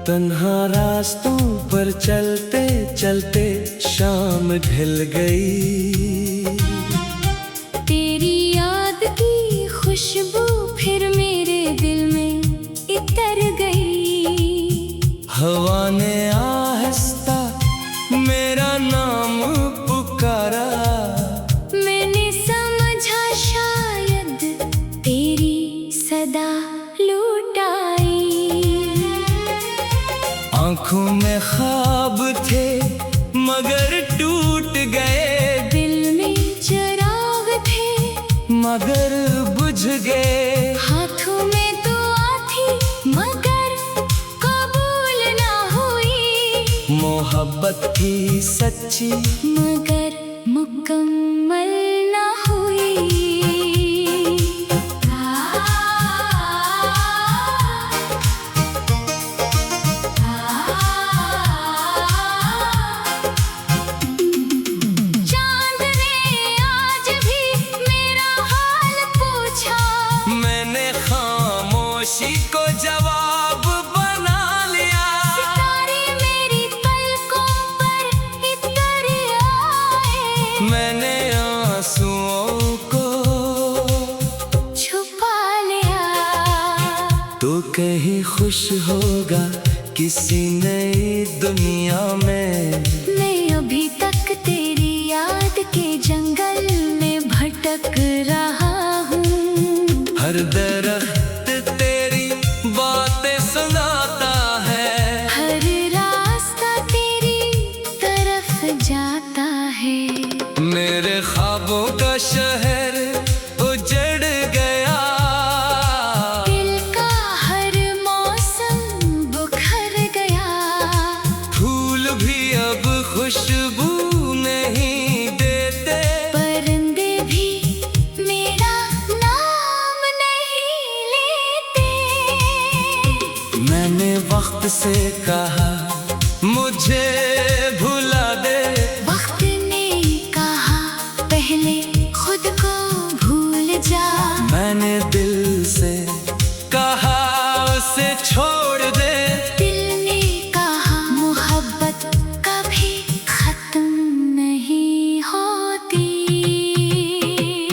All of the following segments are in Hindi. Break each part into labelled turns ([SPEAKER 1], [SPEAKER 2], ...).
[SPEAKER 1] तन्हा रास्तों पर चलते चलते शाम ढल गई।
[SPEAKER 2] तेरी याद की खुशबू फिर मेरे दिल में इतर गई।
[SPEAKER 1] हवा ने आहिस्ता मेरा नाम पुकारा,
[SPEAKER 2] मैंने समझा शायद तेरी सदा लूट आई।
[SPEAKER 1] आँखों में ख्वाब थे मगर टूट गए,
[SPEAKER 2] दिल में चिराग थे
[SPEAKER 1] मगर बुझ गए।
[SPEAKER 2] हाथों में दुआ थी मगर कबूल ना हुई।
[SPEAKER 1] मोहब्बत थी सच्ची
[SPEAKER 2] मगर मुकम्मल ना हुई। चांद ने आज भी मेरा हाल पूछा,
[SPEAKER 1] मैंने खामोशी को जवाब बना लिया।
[SPEAKER 2] सितारे मेरी पलकों पर इतर आए,
[SPEAKER 1] मैंने आंसुओं को
[SPEAKER 2] छुपा लिया।
[SPEAKER 1] तो कहीं खुश होगा किसी नई दुनिया में।
[SPEAKER 2] मैं अभी तक तेरी याद के जंगल में भटक रहा हूँ।
[SPEAKER 1] हर दरख्त तेरी बातें सुनाता है,
[SPEAKER 2] हर रास्ता तेरी तरफ जाता है।
[SPEAKER 1] मेरे ख्वाबों का शहर उजड़ गया।
[SPEAKER 2] दिल का हर मौसम बुखर गया,
[SPEAKER 1] फूल भी अब खुशबू नहीं देते,
[SPEAKER 2] परिंदे भी मेरा नाम नहीं लेते।
[SPEAKER 1] मैंने वक्त से कहा मुझे भुला दे,
[SPEAKER 2] वक्त ने कहा पहले खुद को भूल जा।
[SPEAKER 1] मैंने दिल से कहा उसे छोड़ दे।
[SPEAKER 2] दिल ने कहा मोहब्बत कभी खत्म नहीं होती।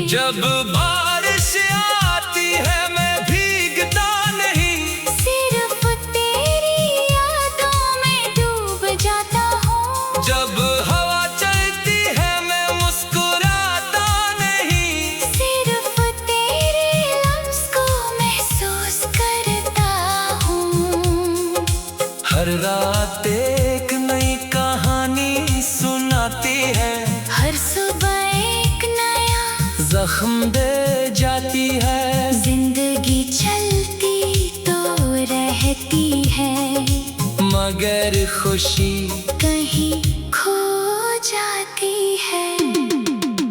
[SPEAKER 1] जब बारिश आती है मैं भीगता नहीं,
[SPEAKER 2] सिर्फ तेरी यादों में डूब जाता हूँ।
[SPEAKER 1] जब हवा चलती है मैं मुस्कुराता नहीं,
[SPEAKER 2] सिर्फ तेरे लफ्ज़ को महसूस करता हूँ।
[SPEAKER 1] हर रात एक नई कहानी सुनाती है,
[SPEAKER 2] हर सुबह एक नया
[SPEAKER 1] जख्म दे जाती है।
[SPEAKER 2] जिंदगी चलती तो रहती है,
[SPEAKER 1] मगर खुशी
[SPEAKER 2] कहीं खो जाती है।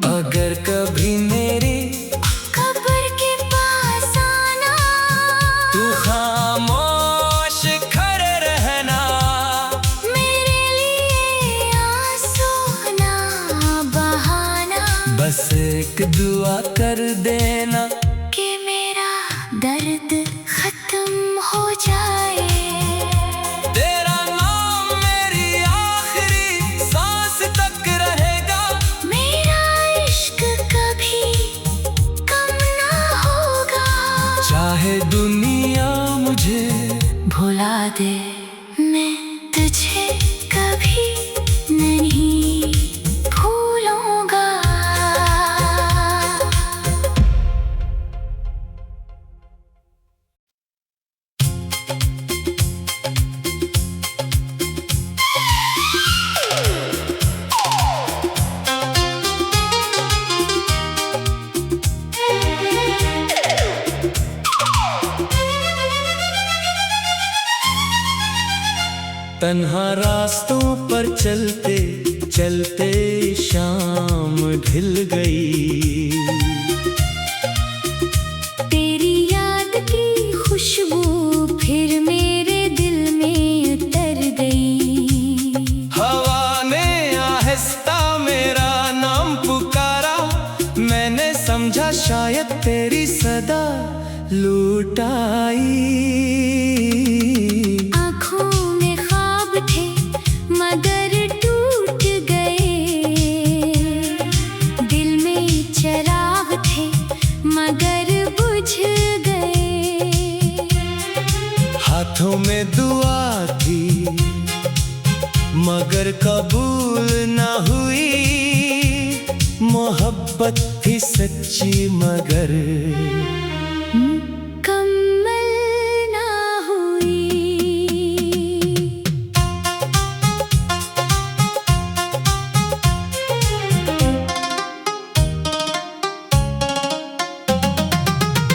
[SPEAKER 1] अगर कभी मेरी
[SPEAKER 2] कब्र के पास आना,
[SPEAKER 1] तू खामोश खड़े रहना,
[SPEAKER 2] मेरे लिए आंसू ना बहाना।
[SPEAKER 1] बस एक दुआ कर देना
[SPEAKER 2] कि मेरा दर्द खत्म हो जाए।
[SPEAKER 1] तेरा नाम मेरी आखिरी सांस तक रहेगा।
[SPEAKER 2] मेरा इश्क कभी कम ना होगा।
[SPEAKER 1] चाहे दुनिया मुझे
[SPEAKER 2] भुला दे, मैं तुझे कभी नहीं भूलूंगा।
[SPEAKER 1] तन्हा रास्तों पर चलते चलते शाम ढल गई।
[SPEAKER 2] तेरी याद की खुशबू फिर मेरे दिल में उतर गई।
[SPEAKER 1] हवा ने आहिस्ता मेरा नाम पुकारा, मैंने समझा शायद तेरी सदा लूट आई।
[SPEAKER 2] आँखों
[SPEAKER 1] सच्ची मगर
[SPEAKER 2] मुकम्मल ना हुई।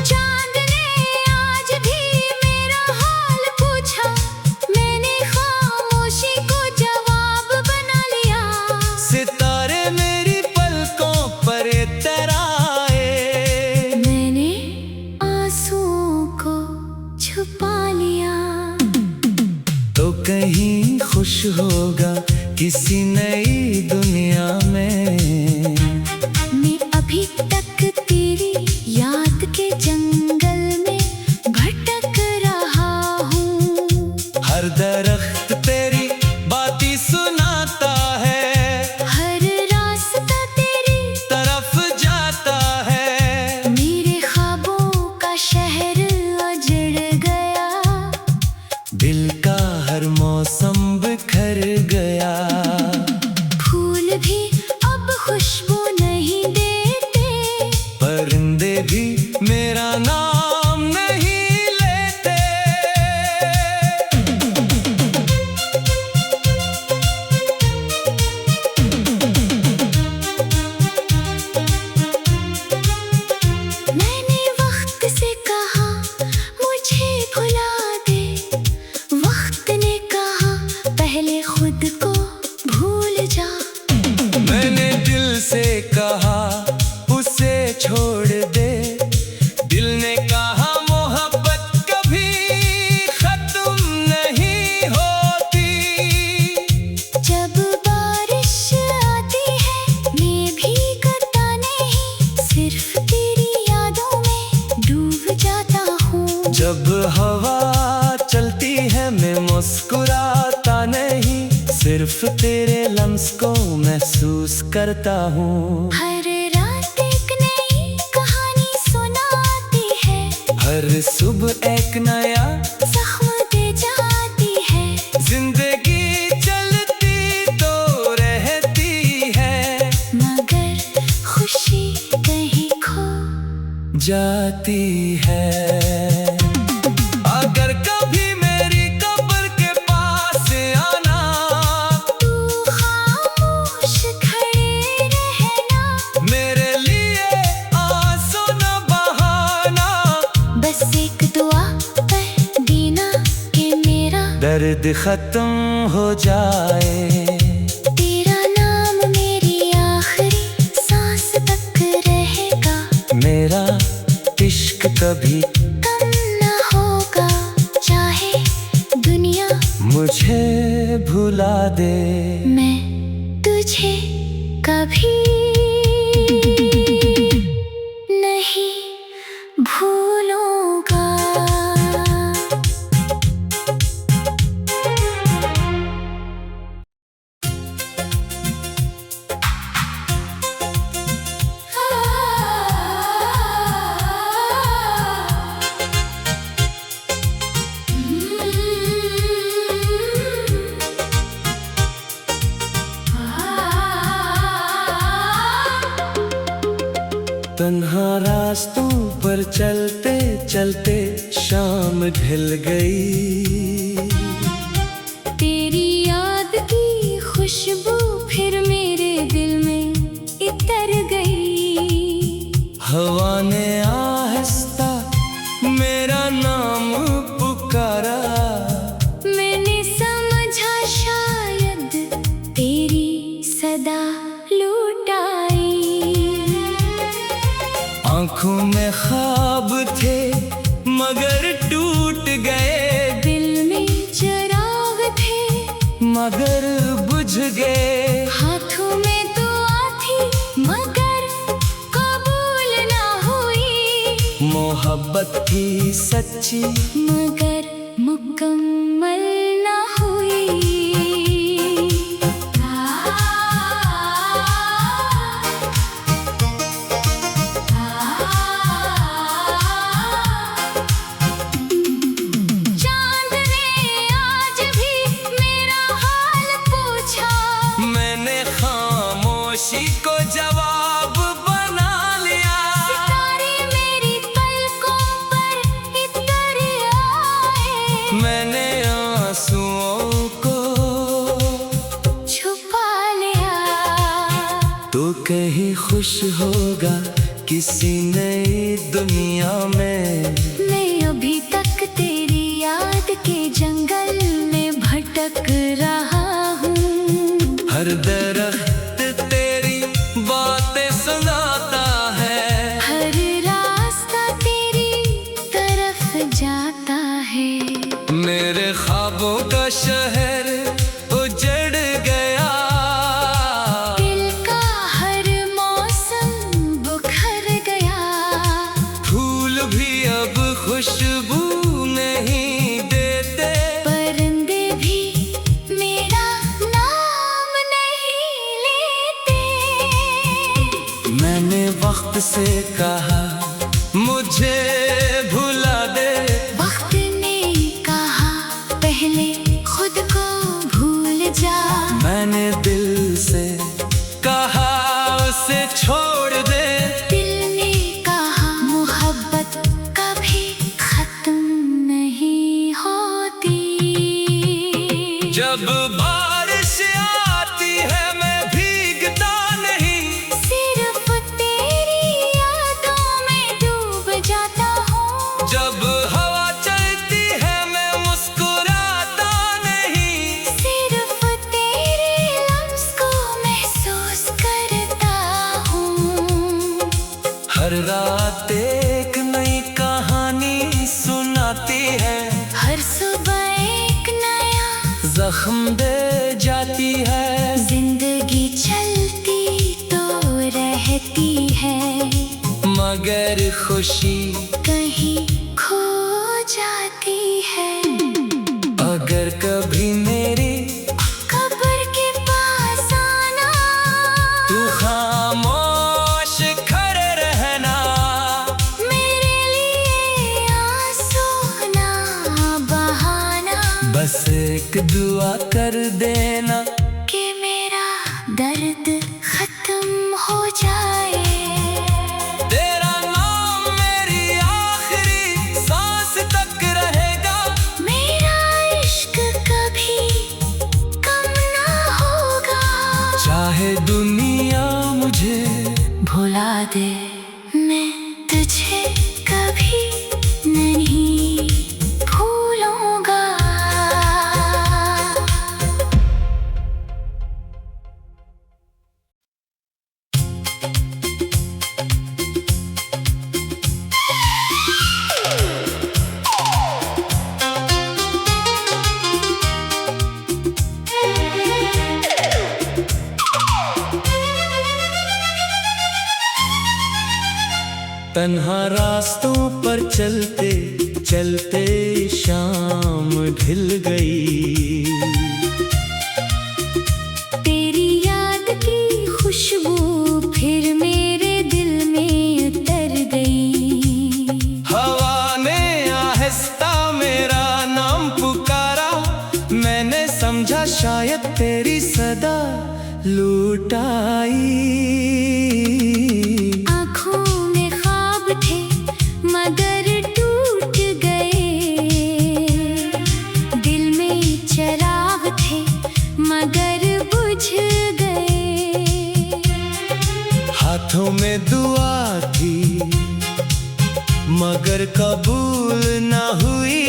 [SPEAKER 2] चांद ने आज भी मेरा हाल पूछा, मैंने खामोशी को जवाब बना लिया।
[SPEAKER 1] सितारे मेरी पलकों पर तराए,
[SPEAKER 2] मैंने आंसुओं को छुपा लिया।
[SPEAKER 1] तो कहीं खुश होगा किसी नई दुनिया में।
[SPEAKER 2] मैं अभी तक तेरी याद के जंगल में भटक रहा हूँ।
[SPEAKER 1] हर दरख्त तेरी बातें सुनाता है,
[SPEAKER 2] हर रास्ता तेरी
[SPEAKER 1] तरफ जाता है।
[SPEAKER 2] मेरे ख्वाबों का शहर उजड़ गया।
[SPEAKER 1] दिल का हर मौसम बिखर गया।
[SPEAKER 2] फूल भी अब खुशबू नहीं देते,
[SPEAKER 1] परिंदे भी मेरा नाम नहीं लेते।
[SPEAKER 2] मैंने वक्त से कहा मुझे भुला दे। वक्त ने कहा पहले खुद को भूल जा।
[SPEAKER 1] मैंने दिल से कहा उसे छोड़ दे। दिल ने कहा मोहब्बत कभी खत्म नहीं होती।
[SPEAKER 2] जब बारिश आती है मैं भीगता नहीं, सिर्फ तेरी यादों में डूब जाता हूँ।
[SPEAKER 1] जब हवा चलती है मैं मुस्कुराता नहीं, सिर्फ तेरे लम्स को महसूस करता हूँ।
[SPEAKER 2] हर रात एक नई कहानी सुनाती है,
[SPEAKER 1] हर सुबह एक नया
[SPEAKER 2] जख्म दे जाती है।
[SPEAKER 1] जिंदगी चलती तो रहती है,
[SPEAKER 2] मगर खुशी कहीं खो
[SPEAKER 1] जाती है। अगर कभी मेरी कब्र के पास आना,
[SPEAKER 2] तू खामोश खड़े रहना।
[SPEAKER 1] मेरे लिए आंसू न बहाना।
[SPEAKER 2] बस एक दुआ कर देना कि मेरा
[SPEAKER 1] दर्द खत्म हो जाए।
[SPEAKER 2] तेरा नाम मेरी आखिरी सांस तक रहेगा।
[SPEAKER 1] मेरा इश्क कभी
[SPEAKER 2] कम न होगा, चाहे दुनिया
[SPEAKER 1] मुझे भुला दे।
[SPEAKER 2] मैं तुझे कभी नहीं भूलूंगा।
[SPEAKER 1] तन्हा रास्तों पर चलते चलते शाम ढल गई।
[SPEAKER 2] तेरी याद की खुशबू फिर मेरे दिल में इतर गई।
[SPEAKER 1] हवा ने आहिस्ता मेरा नाम पुकारा।
[SPEAKER 2] मैंने समझा शायद तेरी सदा लूट आई।
[SPEAKER 1] आंखों में ख्वाब थे मगर टूट गए।
[SPEAKER 2] दिल में चिराग थे
[SPEAKER 1] मगर बुझ गए।
[SPEAKER 2] हाथों में दुआ थी मगर कबूल ना हुई।
[SPEAKER 1] मोहब्बत थी सच्ची
[SPEAKER 2] मगर मुकम्मल ना हुई। चांद ने आज भी मेरा हाल पूछा।
[SPEAKER 1] मैंने खामोशी को जवाब बना लिया। कहीं खुश होगा किसी नई दुनिया में।
[SPEAKER 2] मैं अभी तक तेरी याद के जंगल में भटक रहा हूँ।
[SPEAKER 1] हर दरख्त तेरी बातें सुनाता है,
[SPEAKER 2] हर रास्ता तेरी तरफ जाता है।
[SPEAKER 1] मेरे ख्वाबों का शहर उजड़ गया,
[SPEAKER 2] दिल का हर मौसम बुखर गया।
[SPEAKER 1] फूल भी अब खुशबू नहीं देते,
[SPEAKER 2] परिंदे भी मेरा नाम नहीं लेते।
[SPEAKER 1] मैंने वक्त से कहा मुझे भुला दे,
[SPEAKER 2] वक्त ने कहा पहले खुद को भूल जा।
[SPEAKER 1] मैंने दिल से कहा उसे छोड़ दे,
[SPEAKER 2] दिल ने कहा मोहब्बत कभी खत्म नहीं होती।
[SPEAKER 1] जब बारिश आती है मैं भीगता नहीं,
[SPEAKER 2] सिर्फ तेरी यादों में डूब जाता हूँ।
[SPEAKER 1] जब हवा चलती है मैं मुस्कुराता नहीं,
[SPEAKER 2] सिर्फ तेरे लफ्ज़ को महसूस करता हूँ।
[SPEAKER 1] हर रात एक नई कहानी सुनाती है,
[SPEAKER 2] हर सुबह एक नया
[SPEAKER 1] जख्म दे जाती है।
[SPEAKER 2] जिंदगी चलती तो रहती है,
[SPEAKER 1] मगर खुशी
[SPEAKER 2] कहीं खो जाती है।
[SPEAKER 1] अगर कभी मेरी
[SPEAKER 2] कब्र के पास आना,
[SPEAKER 1] तू खामोश खड़े रहना,
[SPEAKER 2] मेरे लिए आंसू ना बहाना।
[SPEAKER 1] बस एक दुआ कर देना
[SPEAKER 2] कि मेरा दर्द खत्म हो जाए।
[SPEAKER 1] तेरा नाम मेरी आखिरी सांस तक रहेगा,
[SPEAKER 2] मेरा इश्क कभी कम ना होगा।
[SPEAKER 1] चाहे दुनिया मुझे
[SPEAKER 2] भुला दे, मैं तुझे कभी नहीं भूलूंगा।
[SPEAKER 1] तन्हा रास्तों पर चलते चलते शाम ढल गई,
[SPEAKER 2] तेरी याद की खुशबू फिर मेरे दिल में उतर गई।
[SPEAKER 1] हवा ने आहिस्ता मेरा नाम पुकारा, मैंने समझा शायद तेरी सदा लूट आई।
[SPEAKER 2] आँखों में ख्वाब थे मगर टूट गए, दिल में चिराग थे मगर बुझ गए।
[SPEAKER 1] हाथों में दुआ थी मगर कबूल ना हुई,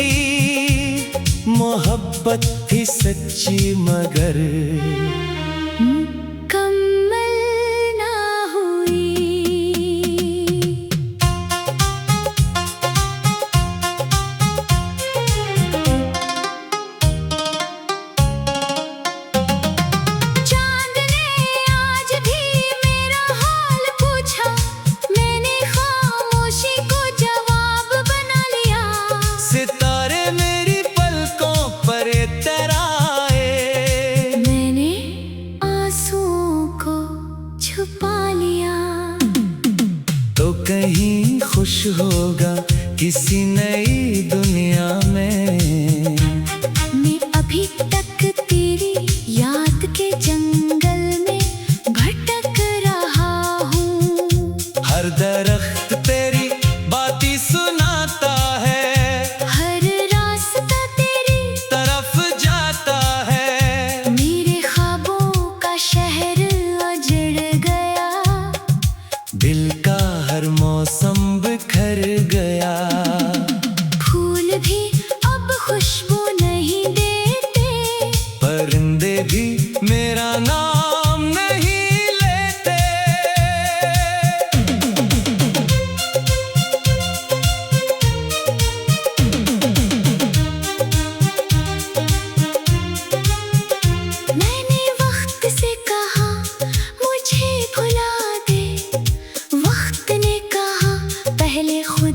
[SPEAKER 1] मोहब्बत थी सच्ची मगर
[SPEAKER 2] कमल ना हुई। चांद ने आज भी मेरा हाल पूछा, मैंने खामोशी को जवाब बना लिया।
[SPEAKER 1] सितारे मेरी पलकों पर तराए,
[SPEAKER 2] मैंने आंसुओं को छुपा लिया।
[SPEAKER 1] तो कहीं खुश होगा किसी नई दुनिया में।
[SPEAKER 2] मैं अभी तक तेरी याद के जंगल में भटक रहा हूँ।
[SPEAKER 1] हर दरख्त तेरी बातें सुनाता है,
[SPEAKER 2] हर रास्ता तेरी
[SPEAKER 1] तरफ जाता है।
[SPEAKER 2] मेरे ख्वाबों का शहर उजड़ गया,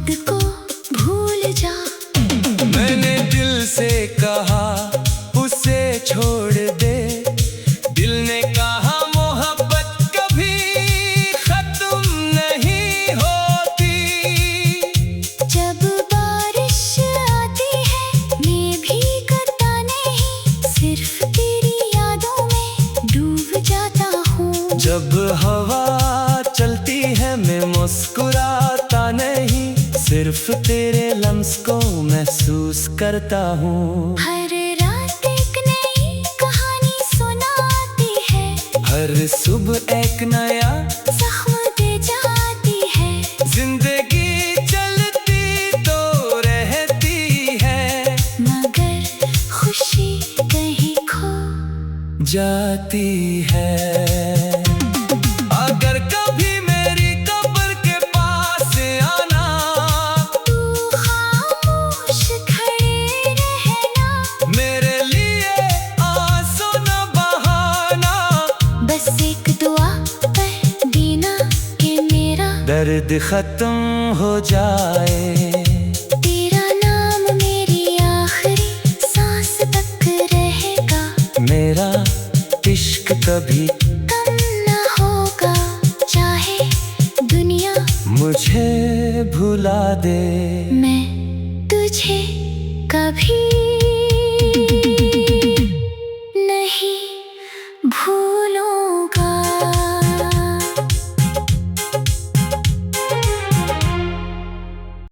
[SPEAKER 2] खुद को भूल जा।
[SPEAKER 1] मैंने दिल से कहा उसे छोड़ दे, दिल ने कहा मोहब्बत कभी खत्म नहीं होती।
[SPEAKER 2] जब बारिश आती है मैं भीगता नहीं, सिर्फ तेरी यादों में डूब जाता हूँ।
[SPEAKER 1] जब हवा चलती है मैं मुस्कुराता नहीं, सिर्फ तेरे लम्स को महसूस करता हूँ।
[SPEAKER 2] हर रात एक नई कहानी सुनाती है,
[SPEAKER 1] हर सुबह एक नया
[SPEAKER 2] जख्म दे जाती है।
[SPEAKER 1] जिंदगी चलती तो रहती है,
[SPEAKER 2] मगर खुशी कहीं खो
[SPEAKER 1] जाती है। अगर कभी मेरी कब्र के पास आना,
[SPEAKER 2] तू खामोश खड़े रहना,
[SPEAKER 1] मेरे लिए आंसू न बहाना।
[SPEAKER 2] बस एक दुआ कर देना कि मेरा
[SPEAKER 1] दर्द खत्म हो जाए,
[SPEAKER 2] तेरा नाम मेरी आखिरी सांस तक रहेगा।
[SPEAKER 1] मेरा इश्क कभी
[SPEAKER 2] कम न होगा, चाहे दुनिया
[SPEAKER 1] मुझे भुला दे।
[SPEAKER 2] मैं तुझे कभी